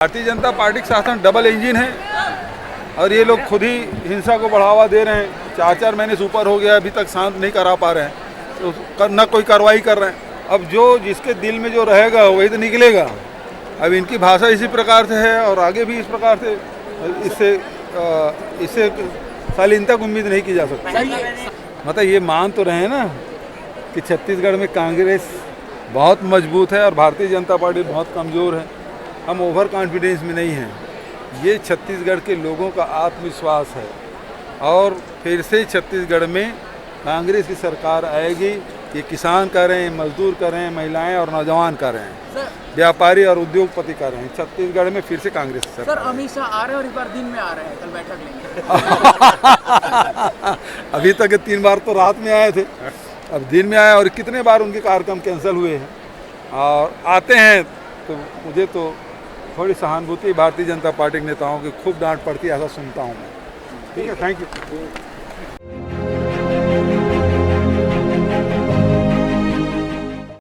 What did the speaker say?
Bharatiya Janata party का शासन double engine है और ये लोग खुद ही हिंसा को बढ़ावा दे रहे हैं। 4-4 महीने से ऊपर हो गया, अभी तक शांत नहीं करा पा रहे हैं, तो न कोई कार्रवाई कर रहे हैं। अब जो जिसके दिल में जो रहेगा वही तो निकलेगा। अब इनकी भाषा इसी प्रकार से है और आगे भी इस प्रकार से इससे शालीनता की उम्मीद नहीं की जा सकती। मतलब ये मान तो रहे हैं ना कि छत्तीसगढ़ में कांग्रेस बहुत मजबूत है और भारतीय जनता पार्टी बहुत कमज़ोर है। हम ओवर कॉन्फिडेंस में नहीं हैं। ये छत्तीसगढ़ के लोगों का आत्मविश्वास है और फिर से छत्तीसगढ़ में कांग्रेस की सरकार आएगी। ये किसान कर रहे हैं, मजदूर कर रहे हैं, महिलाएं और नौजवान कर रहे हैं, व्यापारी और उद्योगपति कर रहे हैं। छत्तीसगढ़ में फिर से कांग्रेस की सरकार। सर अमित शाह आ रहे हैं और इस बार दिन में आ रहे हैं, कल बैठक लेंगे। अभी तक 3 बार तो रात में आए थे, अब दिन में आए और कितने बार उनके कार्यक्रम कैंसिल हुए हैं और आते हैं। तो मुझे तो थोड़ी सहानुभूति भारतीय जनता पार्टी के नेताओं की खूब डांट पड़ती है, ऐसा सुनता हूँ मैं। ठीक है, थैंक यू।